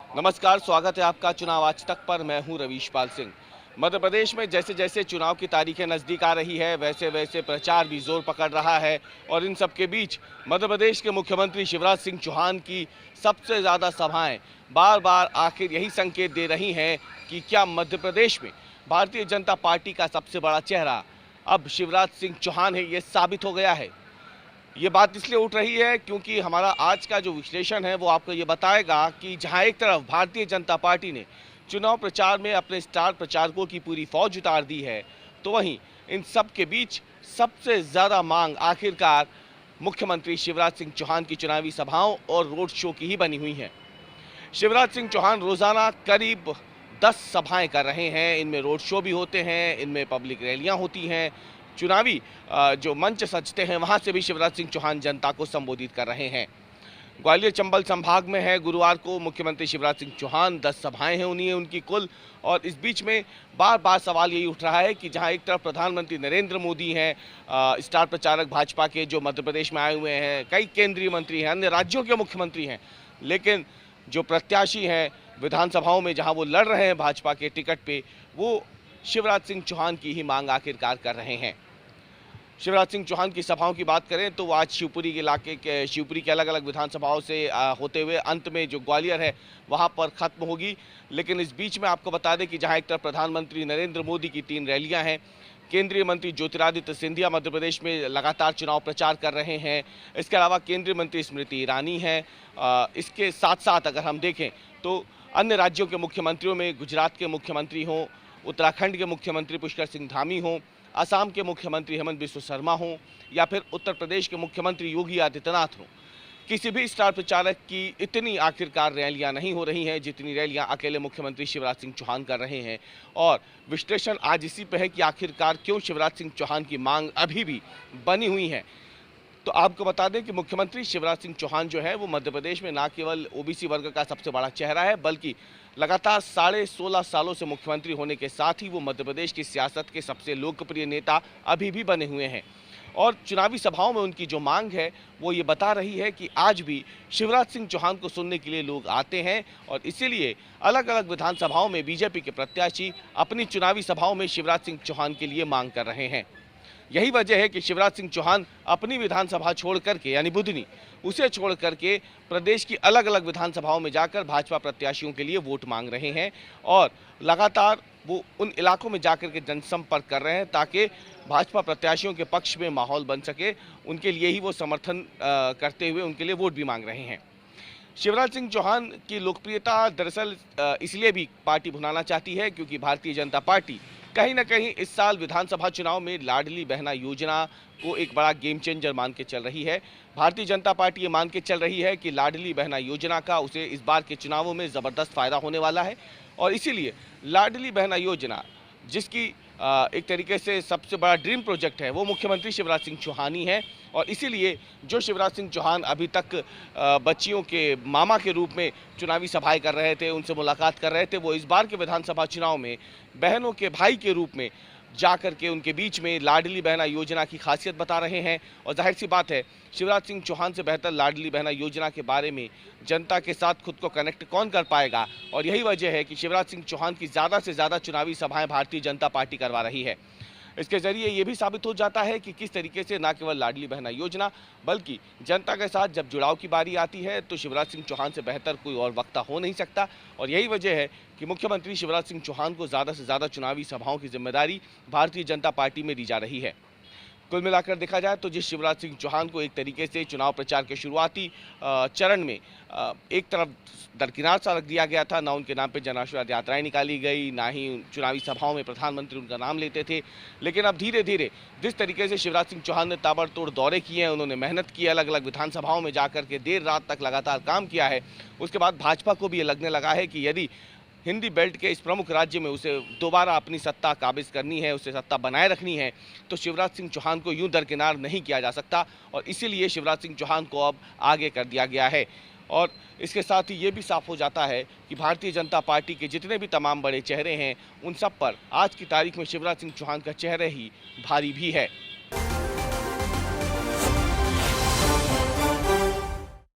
नमस्कार, स्वागत है आपका चुनाव आज तक पर। मैं हूं रवीश पाल सिंह। मध्य प्रदेश में जैसे जैसे चुनाव की तारीखें नज़दीक आ रही है, वैसे वैसे प्रचार भी जोर पकड़ रहा है और इन सब के बीच मध्य प्रदेश के मुख्यमंत्री शिवराज सिंह चौहान की सबसे ज़्यादा सभाएं बार बार आखिर यही संकेत दे रही हैं कि क्या मध्य प्रदेश में भारतीय जनता पार्टी का सबसे बड़ा चेहरा अब शिवराज सिंह चौहान है, ये साबित हो गया है। ये बात इसलिए उठ रही है क्योंकि हमारा आज का जो विश्लेषण है वो आपको ये बताएगा कि जहां एक तरफ भारतीय जनता पार्टी ने चुनाव प्रचार में अपने स्टार प्रचारकों की पूरी फौज उतार दी है, तो वहीं इन सब के बीच सबसे ज़्यादा मांग आखिरकार मुख्यमंत्री शिवराज सिंह चौहान की चुनावी सभाओं और रोड शो की ही बनी हुई है। शिवराज सिंह चौहान रोजाना करीब 10 सभाएं कर रहे हैं। इनमें रोड शो भी होते हैं, इनमें पब्लिक रैलियां होती हैं, चुनावी जो मंच सजते हैं वहां से भी शिवराज सिंह चौहान जनता को संबोधित कर रहे हैं। ग्वालियर चंबल संभाग में है गुरुवार को मुख्यमंत्री शिवराज सिंह चौहान, 10 सभाएं हैं उनकी कुल। और इस बीच में बार बार सवाल यही उठ रहा है कि जहां एक तरफ प्रधानमंत्री नरेंद्र मोदी हैं, स्टार प्रचारक भाजपा के जो मध्य प्रदेश में आए हुए हैं, कई केंद्रीय मंत्री हैं, अन्य राज्यों के मुख्यमंत्री हैं, लेकिन जो प्रत्याशी हैं विधानसभाओं में जहां वो लड़ रहे हैं भाजपा के टिकट पे, वो शिवराज सिंह चौहान की ही मांग आखिरकार कर रहे हैं। शिवराज सिंह चौहान की सभाओं की बात करें तो आज शिवपुरी के इलाके के शिवपुरी के अलग अलग विधानसभाओं से होते हुए अंत में जो ग्वालियर है वहां पर खत्म होगी। लेकिन इस बीच में आपको बता दें कि जहां एक तरफ प्रधानमंत्री नरेंद्र मोदी की 3 रैलियां हैं, केंद्रीय मंत्री ज्योतिरादित्य सिंधिया मध्य प्रदेश में लगातार चुनाव प्रचार कर रहे हैं, इसके अलावा केंद्रीय मंत्री स्मृति ईरानी हैं। इसके साथ साथ अगर हम देखें तो अन्य राज्यों के मुख्यमंत्रियों में गुजरात के मुख्यमंत्री हों, उत्तराखंड के मुख्यमंत्री पुष्कर सिंह धामी हों, असम के मुख्यमंत्री हेमंत बिस्व शर्मा हों या फिर उत्तर प्रदेश के मुख्यमंत्री योगी आदित्यनाथ हों, किसी भी स्टार प्रचारक की इतनी आखिरकार रैलियां नहीं हो रही हैं जितनी रैलियां अकेले मुख्यमंत्री शिवराज सिंह चौहान कर रहे हैं। और विश्लेषण आज इसी पे है कि आखिरकार क्यों शिवराज सिंह चौहान की मांग अभी भी बनी हुई है। तो आपको बता दें कि मुख्यमंत्री शिवराज सिंह चौहान जो है वो मध्य प्रदेश में न केवल ओबीसी वर्ग का सबसे बड़ा चेहरा है, बल्कि लगातार 16.5 सालों से मुख्यमंत्री होने के साथ ही वो मध्य प्रदेश की सियासत के सबसे लोकप्रिय नेता अभी भी बने हुए हैं। और चुनावी सभाओं में उनकी जो मांग है वो ये बता रही है कि आज भी शिवराज सिंह चौहान को सुनने के लिए लोग आते हैं और इसीलिए अलग अलग विधानसभाओं में बीजेपी के प्रत्याशी अपनी चुनावी सभाओं में शिवराज सिंह चौहान के लिए मांग कर रहे हैं। यही वजह है कि शिवराज सिंह चौहान अपनी विधानसभा छोड़ करके यानी बुधनी उसे छोड़ करके प्रदेश की अलग अलग विधानसभाओं में जाकर भाजपा प्रत्याशियों के लिए वोट मांग रहे हैं और लगातार वो उन इलाकों में जाकर के जनसंपर्क कर रहे हैं ताकि भाजपा प्रत्याशियों के पक्ष में माहौल बन सके, उनके लिए ही वो समर्थन करते हुए उनके लिए वोट भी मांग रहे हैं। शिवराज सिंह चौहान की लोकप्रियता दरअसल इसलिए भी पार्टी भुनाना चाहती है क्योंकि भारतीय जनता पार्टी कहीं ना कहीं इस साल विधानसभा चुनाव में लाडली बहना योजना को एक बड़ा गेम चेंजर मान के चल रही है। भारतीय जनता पार्टी ये मान के चल रही है कि लाडली बहना योजना का उसे इस बार के चुनावों में ज़बरदस्त फायदा होने वाला है और इसीलिए लाडली बहना योजना जिसकी एक तरीके से सबसे बड़ा ड्रीम प्रोजेक्ट है वो मुख्यमंत्री शिवराज सिंह चौहान ही है। और इसीलिए जो शिवराज सिंह चौहान अभी तक बच्चियों के मामा के रूप में चुनावी सभाएं कर रहे थे, उनसे मुलाकात कर रहे थे, वो इस बार के विधानसभा चुनाव में बहनों के भाई के रूप में जाकर के उनके बीच में लाडली बहना योजना की खासियत बता रहे हैं। और जाहिर सी बात है शिवराज सिंह चौहान से बेहतर लाडली बहना योजना के बारे में जनता के साथ खुद को कनेक्ट कौन कर पाएगा। और यही वजह है कि शिवराज सिंह चौहान की ज़्यादा से ज़्यादा चुनावी सभाएं भारतीय जनता पार्टी करवा रही है। इसके जरिए ये भी साबित हो जाता है कि किस तरीके से न केवल लाडली बहना योजना बल्कि जनता के साथ जब जुड़ाव की बारी आती है तो शिवराज सिंह चौहान से बेहतर कोई और वक्ता हो नहीं सकता। और यही वजह है कि मुख्यमंत्री शिवराज सिंह चौहान को ज़्यादा से ज़्यादा चुनावी सभाओं की जिम्मेदारी भारतीय जनता पार्टी में दी जा रही है। कुल मिलाकर देखा जाए तो जिस शिवराज सिंह चौहान को एक तरीके से चुनाव प्रचार के शुरुआती चरण में एक तरफ दरकिनार सा रख दिया गया था, ना उनके नाम पे जन आशीर्वाद यात्राएं निकाली गई, ना ही चुनावी सभाओं में प्रधानमंत्री उनका नाम लेते थे। लेकिन अब धीरे धीरे जिस तरीके से शिवराज सिंह चौहान ने ताबड़तोड़ दौरे किए हैं, उन्होंने मेहनत की, अलग अलग विधानसभाओं में जाकर के देर रात तक लगातार काम किया है, उसके बाद भाजपा को भी ये लगने लगा है कि यदि हिंदी बेल्ट के इस प्रमुख राज्य में उसे दोबारा अपनी सत्ता काबिज करनी है, उसे सत्ता बनाए रखनी है, तो शिवराज सिंह चौहान को यूं दरकिनार नहीं किया जा सकता। और इसीलिए शिवराज सिंह चौहान को अब आगे कर दिया गया है। और इसके साथ ही ये भी साफ हो जाता है कि भारतीय जनता पार्टी के जितने भी तमाम बड़े चेहरे हैं उन सब पर आज की तारीख में शिवराज सिंह चौहान का चेहरा ही भारी भी है।